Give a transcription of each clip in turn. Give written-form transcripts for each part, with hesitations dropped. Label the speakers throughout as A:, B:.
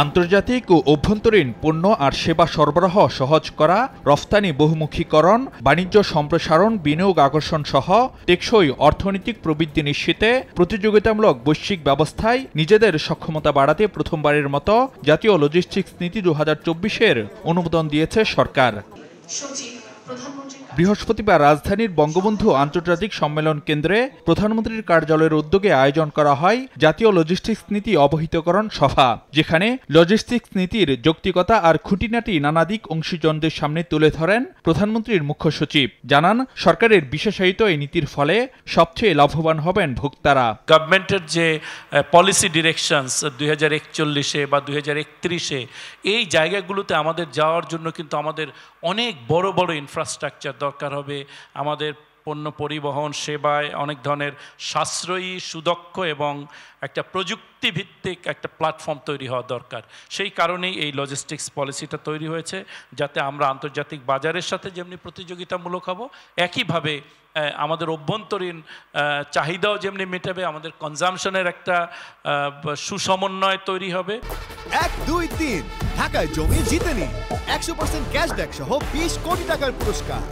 A: আন্তর্জাতিক ও অভ্যন্তরীণ পণ্য আর সেবা সরবরাহ সহজ করা, রফতানি বহুমুখীকরণ, বাণিজ্য সম্প্রসারণ, বিনিয়োগ আকর্ষণ সহ টেকসই অর্থনৈতিক প্রবৃদ্ধি নিশ্চিতে প্রতিযোগিতামূলক বৈশ্বিক ব্যবস্থায় নিজেদের সক্ষমতা বাড়াতে প্রথমবারের মতো জাতীয় লজিস্টিক্স নীতি 2024-এর অনুমোদন দিয়েছে সরকার। বৃহস্পতিবার রাজধানীর বঙ্গবন্ধু আন্তর্জাতিক সম্মেলন কেন্দ্রে প্রধানমন্ত্রীর কার্যালয়ের উদ্যোগে আয়োজন করা হয় জাতীয় লজিস্টিক্স নীতি অবহিতকরণ সভা, যেখানে লজিস্টিক্স নীতির যৌক্তিকতা আর খুঁটিনাটি নানা দিক অংশীজনদের সামনে তুলে ধরেন প্রধানমন্ত্রীর মুখ্য সচিব। জানান, সরকারের বিশেষায়িত এই নীতির ফলে সবচেয়ে লাভবান হবেন ভোক্তারা।
B: গভর্নমেন্টের যে পলিসি ডিরেকশনস 2041 বা 2031 এই জায়গাগুলোতে আমাদের যাওয়ার জন্য কিন্তু আমাদের অনেক বড় বড় ইনফ্রাস্ট্রাকচার দরকার হবে। আমাদের পণ্য পরিবহন সেবায় অনেক ধরনের সাশ্রয়ী, সুদক্ষ এবং একটা প্রযুক্তিভিত্তিক একটা প্ল্যাটফর্ম তৈরি হওয়া দরকার। সেই কারণেই এই লজিস্টিক্স পলিসিটা তৈরি হয়েছে, যাতে আমরা আন্তর্জাতিক বাজারের সাথে যেমনি প্রতিযোগিতামূলক হব, একইভাবে আমাদের অভ্যন্তরীণ চাহিদাও যেমনি মেটাবে, আমাদের কনজামশনের একটা সুসমন্বয় তৈরি হবে।
C: 1, 2, 3 ঢাকায় জমি জিতে নিন 100% ক্যাশব্যাক সহ 20 কোটি টাকার পুরস্কার।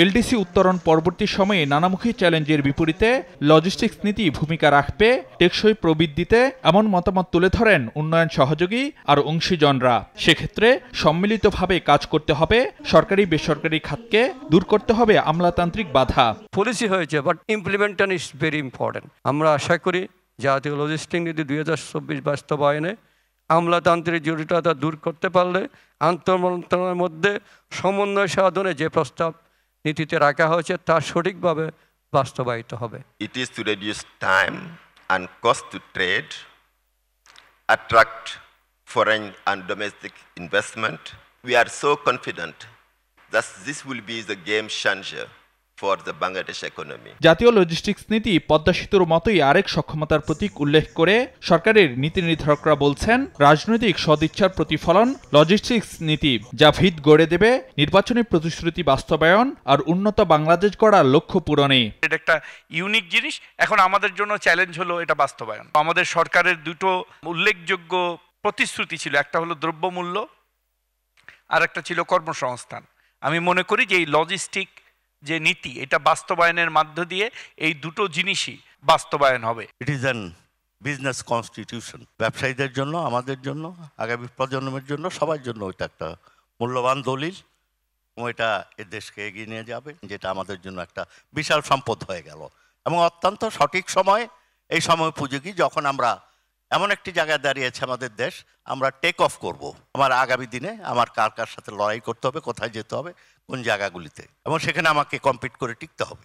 A: এলডিসি উত্তরণ পরবর্তী সময়ে নানামুখী চ্যালেঞ্জের বিপরীতে লজিস্টিক্স নীতি ভূমিকা রাখবে টেকসই প্রবৃদ্ধিতে, এমন মতামত তুলে ধরেন উন্নয়ন সহযোগী আর অংশীজনরা। সেক্ষেত্রে সম্মিলিতভাবে কাজ করতে হবে সরকারি বেসরকারি খাতকে, দূর করতে হবে আমলাতান্ত্রিক বাধা।
D: পলিসি হয়েছে, but implementation is very important. আমরা আশা করি জাতীয় লজিস্টিক্স নীতি 2024 বাস্তবায়নে আমলাতান্ত্রিক জটিলতা দূর করতে পারলে আন্তঃমন্ত্রণালয়ের মধ্যে সমন্বয় সাধনে যে প্রস্তাব নীতিতে রাখা হয়েছে তা সঠিকভাবে বাস্তবায়িত হবে।
E: It is to reduce time and cost to trade, attract foreign and domestic investment. We are so confident that this will be the game changer for the Bangladesh economy.
A: জাতীয় লজিস্টিক্স নীতি পদ্মা সেতুর মতোই আরেক সক্ষমতার প্রতীক উল্লেখ করে সরকারের নীতি নির্ধারকরা বলছেন, রাজনৈতিক সদিচ্ছার প্রতিফলন লজিস্টিক্স নীতি, যা ভিত গড়ে দেবে নির্বাচনী প্রতিশ্রুতি বাস্তবায়ন আর উন্নত বাংলাদেশ গড়ার লক্ষ্য পূরণে।
F: এটা একটা ইউনিক জিনিস। এখন আমাদের জন্য চ্যালেঞ্জ হলো এটা বাস্তবায়ন। আমাদের সরকারের দুটো উল্লেখযোগ্য প্রতিশ্রুতি ছিল, একটা হলো দ্রব্যমূল্য আর একটা ছিল কর্মসংস্থান। আমি মনে করি যে এই লজিস্টিক যে নীতি, এটা বাস্তবায়নের মধ্য দিয়ে এই দুটো জিনিসই বাস্তবায়ন হবে।
G: It is an business constitution. ব্যবসায়ীদের জন্য, আমাদের জন্য, আগামী প্রজন্মের জন্য, সবার জন্য এটা একটা মূল্যবান দলিল। এটা এ দেশকে এগিয়ে নিয়ে যাবে, যেটা আমাদের জন্য একটা বিশাল সম্পদ হয়ে গেল এবং অত্যন্ত সঠিক সময়। এই সময় উপযোগী যখন আমরা এমন একটি জায়গায় দাঁড়িয়েছে আমাদের দেশ, আমরা টেক অফ করব। আমার আগামী দিনে আমার কার কার সাথে লড়াই করতে হবে, কোথায় যেতে হবে, কোন জায়গাগুলিতে, এবং সেখানে আমাকে কম্পিট করে টিকতে হবে।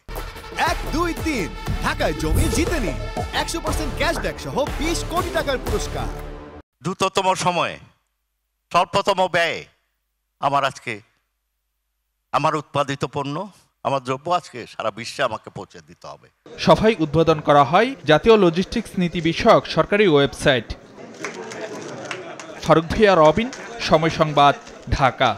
C: 1, 2, 3 ঢাকায় জমি জিতে নিন 100% ক্যাশব্যাক সহ 20 কোটি টাকার পুরস্কার।
G: দ্রুততম সময়ে, স্বল্পতম ব্যয়ে আমার উৎপাদিত পণ্য, আমার দ্রব্য আজকে সারা বিশ্বে আমাকে পৌঁছে দিতে হবে।
A: সভায় উদ্বোধন করা হয় জাতীয় লজিস্টিক্স নীতি বিষয়ক সরকারি ওয়েবসাইট। ফারুক ভিয়া, রবিন, সময় সংবাদ, ঢাকা।